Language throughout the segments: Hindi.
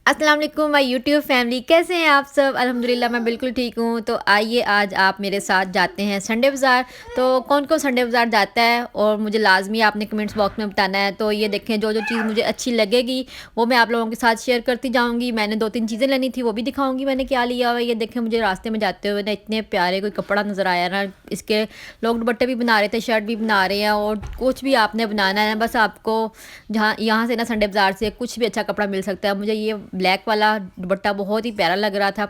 अस्सलाम वालेकुम माय यूट्यूब फैमिली, कैसे हैं आप सब। अल्हम्दुलिल्लाह मैं बिल्कुल ठीक हूँ। तो आइए आज आप मेरे साथ जाते हैं संडे बाज़ार। तो कौन कौन संडे बाज़ार जाता है और मुझे लाजमी आपने कमेंट्स बॉक्स में बताना है। तो ये देखें, जो जो चीज़ मुझे अच्छी लगेगी वो मैं आप लोगों के साथ शेयर करती जाऊँगी। मैंने 2-3 चीज़ें लेनी थी, वो भी दिखाऊँगी मैंने क्या लिया हुआ है। ये देखें, मुझे रास्ते में जाते हुए ना इतने प्यारे कोई कपड़ा नज़र आया ना, इसके लोग दुपट्टे भी बना रहे थे, शर्ट भी बना रहे हैं, और कुछ भी आपने बनाना है बस आपको जहाँ यहाँ से ना संडे बाज़ार से कुछ भी अच्छा कपड़ा मिल सकता है। मुझे ये ब्लैक वाला दुपट्टा बहुत ही प्यारा लग रहा था,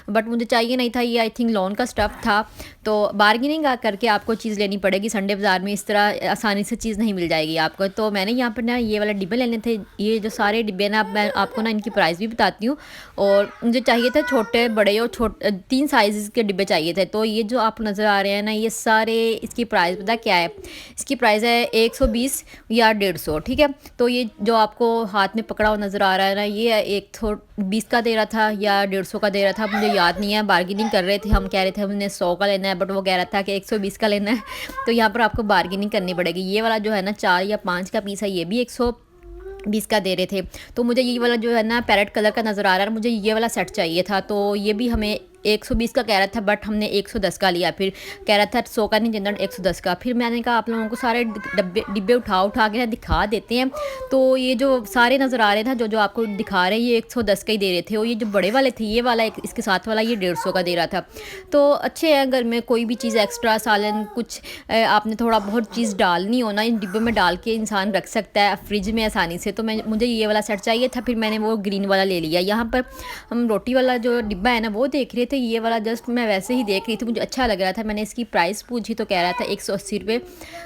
बट मुझे चाहिए नहीं था। ये आई थिंक लॉन का स्टफ़ था। तो बार्गेनिंग करके आपको चीज़ लेनी पड़ेगी संडे बाज़ार में, इस तरह आसानी से चीज़ नहीं मिल जाएगी आपको। तो मैंने यहाँ पर ना ये वाला डिब्बे लेने थे। ये जो सारे डिब्बे ना, मैं आपको ना इनकी प्राइस भी बताती हूँ। और मुझे चाहिए था छोटे बड़े और छोटे 3 साइज़ के डिब्बे चाहिए थे। तो ये जो आप नज़र आ रहे हैं ना, ये सारे इसकी प्राइस पता क्या है। इसकी प्राइस है 120 या 150, ठीक है। तो ये जो आपको हाथ में पकड़ा हुआ नज़र आ रहा है ना, ये 120 का दे रहा था या 150 का दे रहा था, मुझे याद नहीं है। बार्गेनिंग कर रहे थे, हम कह रहे थे हमने 100 का लेना है, बट वो कह रहा था कि 120 का लेना है। तो यहाँ पर आपको बार्गेनिंग करनी पड़ेगी। ये वाला जो है ना 4 या 5 का पीस है, ये भी 120 का दे रहे थे। तो मुझे ये वाला जो है ना पैरेट कलर का नज़र आ रहा है, मुझे ये वाला सेट चाहिए था। तो ये भी हमें 120 का कह रहा था, बट हमने 110 का लिया। फिर कह रहा था 100 का नहीं देना, 110 का। फिर मैंने कहा आप लोगों को सारे डब्बे डिब्बे उठा उठा के दिखा देते हैं। तो ये जो सारे नज़र आ रहे थे, जो जो आपको दिखा रहे हैं, ये 110 का ही दे रहे थे। और ये जो बड़े वाले थे, ये वाला इसके साथ वाला ये 150 का दे रहा था। तो अच्छे हैं, घर में कोई भी चीज़ एक्स्ट्रा सालन कुछ आपने थोड़ा बहुत चीज़ डालनी हो ना, इन डिब्बों में डाल के इंसान रख सकता है फ्रिज में आसानी से। तो मुझे ये वाला सेट चाहिए था, फिर मैंने वो ग्रीन वाला ले लिया। यहाँ पर हम रोटी वाला जो डिब्बा है ना वो देख रहे थे, ये वाला जस्ट मैं वैसे ही देख रही थी, मुझे अच्छा लग रहा था। मैंने इसकी प्राइस पूछी तो कह रहा था 180 रुपये।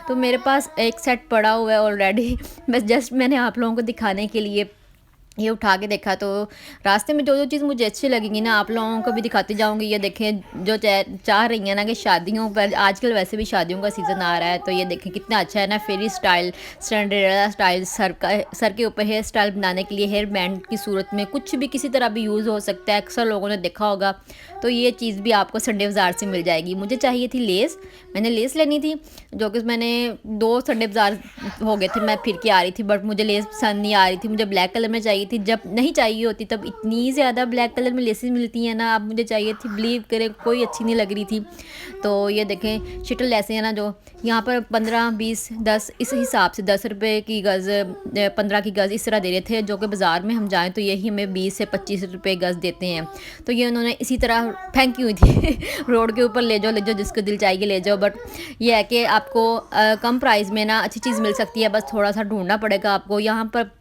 तो मेरे पास एक सेट पड़ा हुआ है ऑलरेडी। बस जस्ट मैंने आप लोगों को दिखाने के लिए ये उठा के देखा। तो रास्ते में जो जो चीज़ मुझे अच्छी लगेंगी ना, आप लोगों को भी दिखाती जाऊंगी। ये देखें, जो चाह रही हैं ना कि शादियों पर, आजकल वैसे भी शादियों का सीज़न आ रहा है, तो ये देखें कितना अच्छा है ना, फेरी स्टाइल, सिंड्रेला स्टाइल, सर के ऊपर हेयर स्टाइल बनाने के लिए हेयर बैंड की सूरत में कुछ भी किसी तरह भी यूज़ हो सकता है, अक्सर लोगों ने देखा होगा। तो ये चीज़ भी आपको संडे बाज़ार से मिल जाएगी। मुझे चाहिए थी लेस, मैंने लेस लेनी थी, जो कि मैंने 2 संडे बाज़ार हो गए थे मैं फिर के आ रही थी, बट मुझे लेस पसंद नहीं आ रही थी। मुझे ब्लैक कलर में चाहिए थी, जब नहीं चाहिए होती तब इतनी ज़्यादा ब्लैक कलर में लेसेस मिलती हैं ना। अब मुझे चाहिए थी, बिलीव करें कोई अच्छी नहीं लग रही थी। तो ये देखें शिटल लेसें हैं ना, जो यहाँ पर 15, 20, 10 इस हिसाब से 10 रुपये की गज़, 15 की गज़ इस तरह दे रहे थे। जो कि बाज़ार में हम जाएँ तो यही हमें 20 से 25 रुपये गज़ देते हैं। तो ये उन्होंने इसी तरह फेंकी हुई थी रोड के ऊपर, ले जाओ जिसको दिल चाहिए ले जाओ। बट ये है कि आपको कम प्राइस में ना अच्छी चीज़ मिल सकती है, बस थोड़ा सा ढूंढना पड़ेगा आपको। यहाँ पर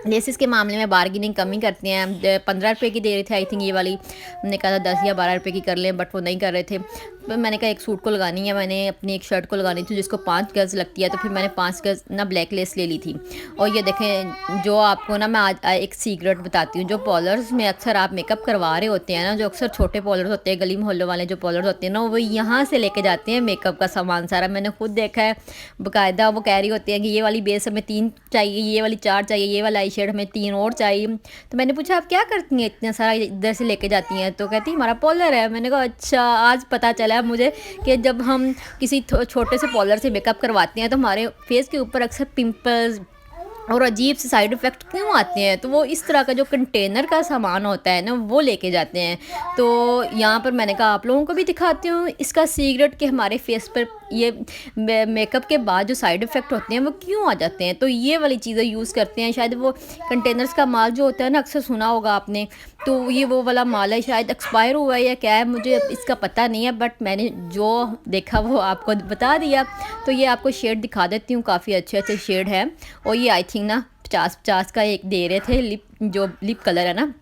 लेसिस के मामले में बार्गेनिंग कम ही करते हैं। 15 रुपये की दे रहे थे आई थिंक ये वाली, हमने कहा था 10 या 12 रुपये की कर लें, बट वो नहीं कर रहे थे। तो मैंने कहा एक सूट को लगानी है, मैंने अपनी एक शर्ट को लगानी थी जिसको 5 गज़ लगती है, तो फिर मैंने 5 गज़ ना ब्लैक लेस ले ली थी। और ये देखें, जो आपको ना मैं आज एक सीक्रेट बताती हूँ। जो पॉलर्स में अक्सर आप मेकअप करवा रहे होते हैं ना, जो अक्सर छोटे पॉलर्स होते हैं, गली मोहल्लों वाले जो पॉलर्स होते हैं ना, वो यहाँ से लेके जाते हैं मेकअप का सामान सारा। मैंने खुद देखा है बाकायदा, वो कह रही होती हैं कि ये वाली बेस हमें 3 चाहिए, ये वाली 4 चाहिए, ये वाला आई शेड हमें 3 और चाहिए। तो मैंने पूछा आप क्या करती हैं, इतना सारा इधर से लेके जाती हैं। तो कहती हमारा पॉलर है। मैंने कहा अच्छा, आज पता चला मुझे कि जब हम किसी छोटे से पॉलर से मेकअप करवाते हैं तो हमारे फेस के ऊपर अक्सर पिंपल्स और अजीब से साइड इफ़ेक्ट क्यों आते हैं। तो वो इस तरह का जो कंटेनर का सामान होता है ना, वो लेके जाते हैं। तो यहाँ पर मैंने कहा आप लोगों को भी दिखाती हूँ इसका सीक्रेट, कि हमारे फेस पर ये मेकअप के बाद जो साइड इफ़ेक्ट होते हैं वो क्यों आ जाते हैं। तो ये वाली चीज़ें यूज़ करते हैं। शायद वो कंटेनर्स का माल जो होता है ना, अक्सर सुना होगा आपने, तो ये वो वाला माल है, शायद एक्सपायर हुआ है या क्या है, मुझे इसका पता नहीं है, बट मैंने जो देखा वो आपको बता दिया। तो ये आपको शेड दिखा देती हूँ, काफ़ी अच्छे अच्छे शेड है। और ये आई थिंक ना 50-50 का एक दे रहे थे, लिप कलर है ना।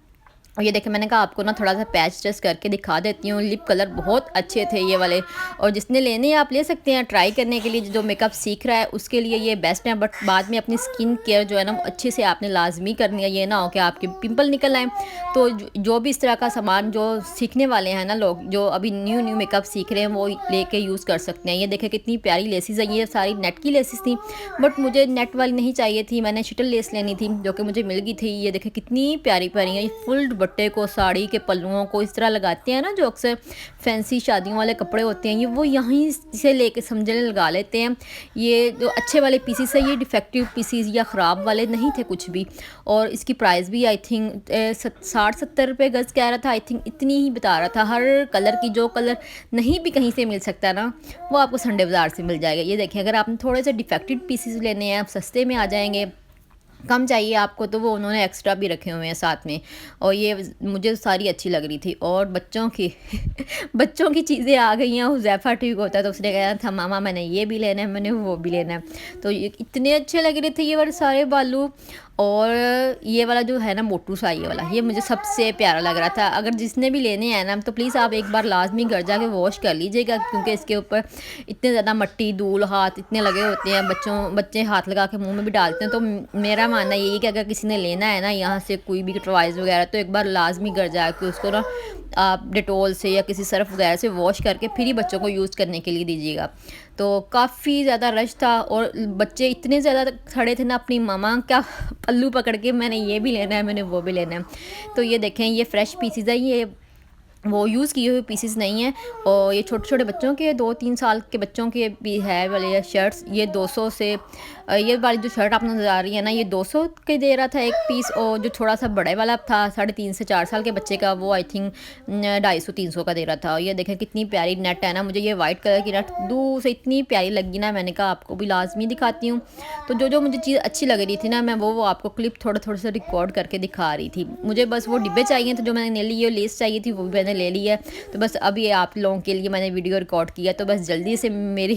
और ये देखें, मैंने कहा आपको ना थोड़ा सा पैच टेस्ट करके दिखा देती हूँ। लिप कलर बहुत अच्छे थे ये वाले, और जिसने लेने हैं आप ले सकते हैं ट्राई करने के लिए। जो मेकअप सीख रहा है उसके लिए ये बेस्ट है, बट बाद में अपनी स्किन केयर जो है ना अच्छे से आपने लाजमी करनी है। ये ना हो कि आपके पिंपल निकल आए। तो जो भी इस तरह का सामान जो सीखने वाले हैं ना लोग, जो अभी न्यू मेकअप सीख रहे हैं, वो लेके यूज़ कर सकते हैं। ये देखें कितनी प्यारी लेसिस है, ये सारी नेट की लेसिस थी, बट मुझे नेट वाली नहीं चाहिए थी, मैंने शिटल लेस लेनी थी जो कि मुझे मिल गई थी। ये देखें कितनी प्यारी प्यारी है, ये फुल दुपट्टे को, साड़ी के पल्लुओं को इस तरह लगाते हैं ना, जो अक्सर फैंसी शादियों वाले कपड़े होते हैं, ये वो यहीं से लेके समझने लगा लेते हैं। ये जो अच्छे वाले पीसीस है, ये डिफेक्टिव पीसीस या ख़राब वाले नहीं थे कुछ भी। और इसकी प्राइस भी आई थिंक 60-70 रुपये गज़ कह रहा था, आई थिंक इतनी ही बता रहा था। हर कलर की, जो कलर नहीं भी कहीं से मिल सकता ना, वो आपको संडे बाज़ार से मिल जाएगा। ये देखिए, अगर आपने थोड़े से डिफेक्टेड पीसेस लेने हैं, आप सस्ते में आ जाएंगे, कम चाहिए आपको, तो वो उन्होंने एक्स्ट्रा भी रखे हुए हैं साथ में। और ये मुझे सारी अच्छी लग रही थी। और बच्चों की बच्चों की चीज़ें आ गई हैं। हुज़ैफ़ा ठीक होता है तो उसने कहा था मामा मैंने ये भी लेना है, मैंने वो भी लेना है। तो ये इतने अच्छे लग रहे थे ये वाले सारे बालू। और ये वाला जो है ना मोटू सा, ये वाला, ये मुझे सबसे प्यारा लग रहा था। अगर जिसने भी लेने हैं ना, तो प्लीज़ आप एक बार लाजमी घर जाके वॉश कर लीजिएगा, क्योंकि इसके ऊपर इतने ज़्यादा मट्टी, धूल, हाथ इतने लगे होते हैं। बच्चे हाथ लगा के मुंह में भी डालते हैं। तो मेरा मानना यही है कि अगर किसी ने लेना है ना यहाँ से कोई भी टॉयज़ वगैरह, तो एक बार लाजमी घर जाके उसको ना आप डेटोल से या किसी सर्फ वगैरह से वॉश करके फिर ही बच्चों को यूज़ करने के लिए दीजिएगा। तो काफ़ी ज़्यादा रश था और बच्चे इतने ज़्यादा खड़े थे ना, अपनी मामा क्या पल्लू पकड़ के, मैंने ये भी लेना है, मैंने वो भी लेना है। तो ये देखें, ये फ्रेश पीसीज है, ये वो यूज़ किए हुए पीसेस नहीं हैं। और ये छोटे छोटे बच्चों के, 2-3 साल के बच्चों के भी है वाले शर्ट्स। ये 200 से, ये वाली जो शर्ट आप नज़र आ रही है ना, ये 200 के दे रहा था एक पीस। और जो थोड़ा सा बड़े वाला था 3.5 से 4 साल के बच्चे का, वो आई थिंक 250-300 का दे रहा था। और ये देखें कितनी प्यारी नेट है ना, मुझे ये वाइट कलर की नेट दूर से इतनी प्यारी लगी ना, मैंने कहा आपको भी लाजमी दिखाती हूँ। तो जो मुझे चीज़ अच्छी लग रही थी ना, मैं वो आपको क्लिप थोड़ा से रिकॉर्ड करके दिखा रही थी। मुझे बस वो डिब्बे चाहिए थे जो मैंने ले लिए, लेस चाहिए थी वो भी मैंने ले लिया। तो बस अभी आप लोगों के लिए मैंने वीडियो रिकॉर्ड किया। तो बस जल्दी से मेरी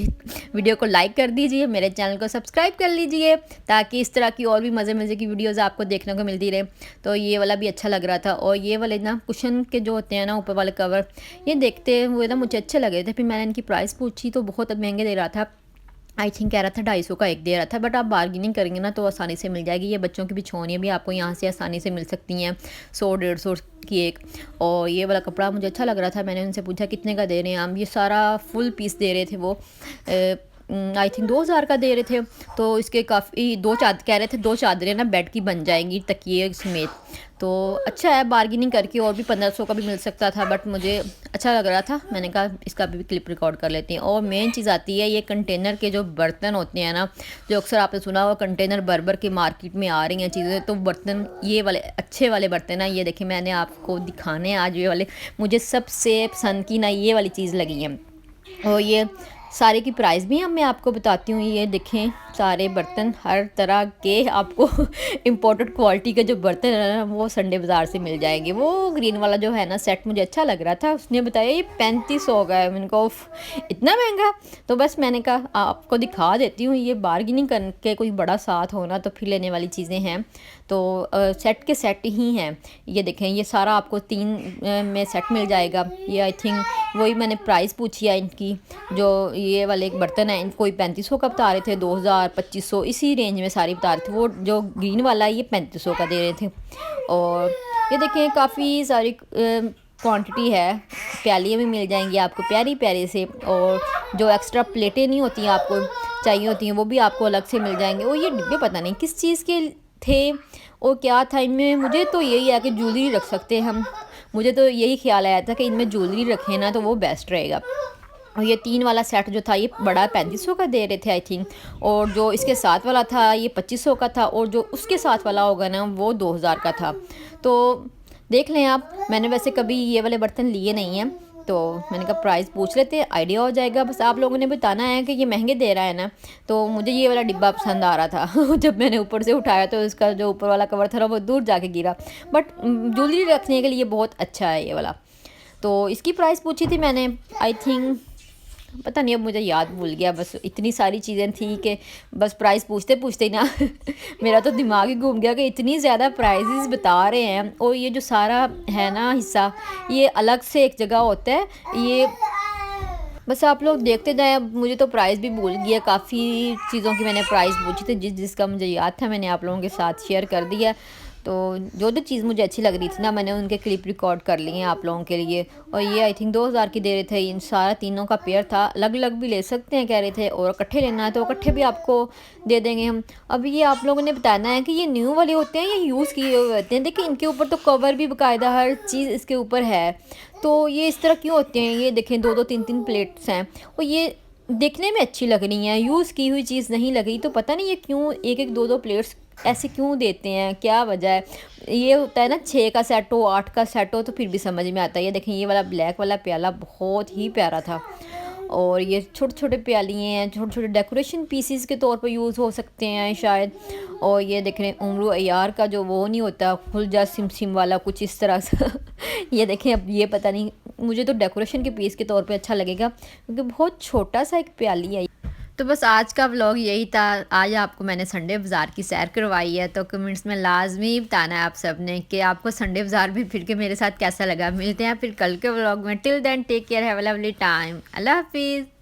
वीडियो को लाइक कर दीजिए, मेरे चैनल को सब्सक्राइब कर लीजिए, ताकि इस तरह की और भी मज़े की वीडियोस आपको देखने को मिलती रहे। तो ये वाला भी अच्छा लग रहा था। और ये वाले ना कुशन के जो होते हैं ना ऊपर वाले कवर, ये देखते हुए ना मुझे अच्छे लग रहे थे। फिर मैंने इनकी प्राइस पूछी तो बहुत महंगे दे रहा था, आई थिंक कह रहा था 250 का एक दे रहा था। बट आप बार्गेनिंग करेंगे ना तो आसानी से मिल जाएगी। ये बच्चों की बिछौनियाँ भी आपको यहाँ से आसानी से मिल सकती हैं, 100-150 की एक। और ये वाला कपड़ा मुझे अच्छा लग रहा था। मैंने उनसे पूछा कितने का दे रहे हैं हम, ये सारा फुल पीस दे रहे थे वो, आई थिंक 2000 का दे रहे थे। तो इसके काफ़ी कह रहे थे 2 चादरें ना बेड की बन जाएंगी तकिए समेत। तो अच्छा है, बार्गेनिंग करके और भी 1500 का भी मिल सकता था, बट मुझे अच्छा लग रहा था। मैंने कहा इसका भी क्लिप रिकॉर्ड कर लेते हैं। और मेन चीज़ आती है ये कंटेनर के जो बर्तन होते हैं ना, जो अक्सर आपने सुना हुआ कंटेनर भर के मार्केट में आ रही हैं चीज़ें, तो बर्तन ये वाले अच्छे वाले बर्तन ना, ये देखिए मैंने आपको दिखाने हैं आज ये वाले, मुझे सबसे पसंद की ना ये वाली चीज़ लगी है। और ये सारे की प्राइस भी मैं आपको बताती हूँ। ये देखें सारे बर्तन हर तरह के आपको इम्पोर्टेड क्वालिटी के जो बर्तन है ना, वो संडे बाज़ार से मिल जाएंगे। वो ग्रीन वाला जो है ना सेट मुझे अच्छा लग रहा था, उसने बताया ये 3500 का है। मैंने कहा इतना महंगा। तो बस मैंने कहा आपको दिखा देती हूँ, ये बार्गेनिंग करके कोई बड़ा साथ होना तो फिर लेने वाली चीज़ें हैं। तो सेट के सेट ही हैं। ये देखें, ये सारा आपको 3 में सेट मिल जाएगा। ये आई थिंक वही मैंने प्राइस पूछी है इनकी। जो ये वाले एक बर्तन है, इनको 3500 का बता रहे थे, 2000-2500 इसी रेंज में सारी बता रहे थे। वो जो ग्रीन वाला है ये 3500 का दे रहे थे। और ये देखें काफ़ी सारी क्वांटिटी है, प्यालियाँ भी मिल जाएंगी आपको प्यारी प्यारी से। और जो एक्स्ट्रा प्लेटें नहीं होती हैं आपको चाहिए होती हैं, वो भी आपको अलग से मिल जाएंगे। और ये डिब्बे पता नहीं किस चीज़ के थे और क्या था इनमें, मुझे तो यही है कि ज्वेलरी रख सकते हैं हम। मुझे तो यही ख्याल आया था कि इनमें ज्वेलरी रखें ना तो वो बेस्ट रहेगा। और ये 3 वाला सेट जो था ये बड़ा 3500 का दे रहे थे आई थिंक। और जो इसके साथ वाला था ये 2500 का था। और जो उसके साथ वाला होगा ना वो 2000 का था। तो देख लें आप, मैंने वैसे कभी ये वाले बर्तन लिए नहीं हैं, तो मैंने कहा प्राइस पूछ लेते हैं, आइडिया हो जाएगा। बस आप लोगों ने बताना है कि ये महंगे दे रहा है ना। तो मुझे ये वाला डिब्बा पसंद आ रहा था जब मैंने ऊपर से उठाया तो इसका जो ऊपर वाला कवर था ना वो दूर जाके गिरा। बट ज्वेलरी रखने के लिए बहुत अच्छा है ये वाला। तो इसकी प्राइस पूछी थी मैंने, आई थिंक पता नहीं, अब मुझे याद भूल गया। बस इतनी सारी चीज़ें थी कि बस प्राइस पूछते पूछते ही ना मेरा तो दिमाग ही घूम गया कि इतनी ज़्यादा प्राइसेस बता रहे हैं। और ये जो सारा है ना हिस्सा, ये अलग से एक जगह होता है। ये बस आप लोग देखते जाएं। अब मुझे तो प्राइस भी भूल गया, काफ़ी चीज़ों की मैंने प्राइस पूछी थी, जिसका मुझे याद था मैंने आप लोगों के साथ शेयर कर दिया। तो जो जो चीज़ मुझे अच्छी लग रही थी ना, मैंने उनके क्लिप रिकॉर्ड कर लिए हैं आप लोगों के लिए। और ये आई थिंक 2000 की दे रहे थे, इन सारा तीनों का पेयर था। अलग अलग भी ले सकते हैं कह रहे थे, और इकट्ठे लेना है तो इकट्ठे भी आपको दे देंगे हम। अब ये आप लोगों ने बताना है कि ये न्यू वाले होते हैं या यूज़ किए हुए होते हैं। देखिए इनके ऊपर तो कवर भी बाकायदा हर चीज़ इसके ऊपर है, तो ये इस तरह क्यों होते हैं? ये देखें 2-2 3-3 प्लेट्स हैं, और ये देखने में अच्छी लग रही हैं, यूज़ की हुई चीज़ नहीं लग रही। तो पता नहीं ये क्यों 1-1 2-2 प्लेट्स ऐसे क्यों देते हैं, क्या वजह है? ये होता है ना 6 का सेट हो, 8 का सेट हो तो फिर भी समझ में आता है। ये देखें ये वाला ब्लैक वाला प्याला बहुत ही प्यारा था, और ये छोटे-छोटे प्यालियाँ हैं, छोटे-छोटे डेकोरेशन पीसेस के तौर पे यूज़ हो सकते हैं शायद। और ये देख रहे हैं उम्र अय्यार का जो वो नहीं होता खुलजा सिम-सिम वाला, कुछ इस तरह से ये देखें, अब ये पता नहीं, मुझे तो डेकोरेशन के पीस के तौर पे अच्छा लगेगा क्योंकि बहुत छोटा-सा एक प्याली है। तो बस आज का व्लॉग यही था। आज आपको मैंने संडे बाज़ार की सैर करवाई है, तो कमेंट्स में लाजमी बताना है आप सब ने कि आपको संडे बाज़ार में फिर के मेरे साथ कैसा लगा। मिलते हैं फिर कल के व्लॉग में। Till then take care, have a lovely time. अल्लाह हाफिज़।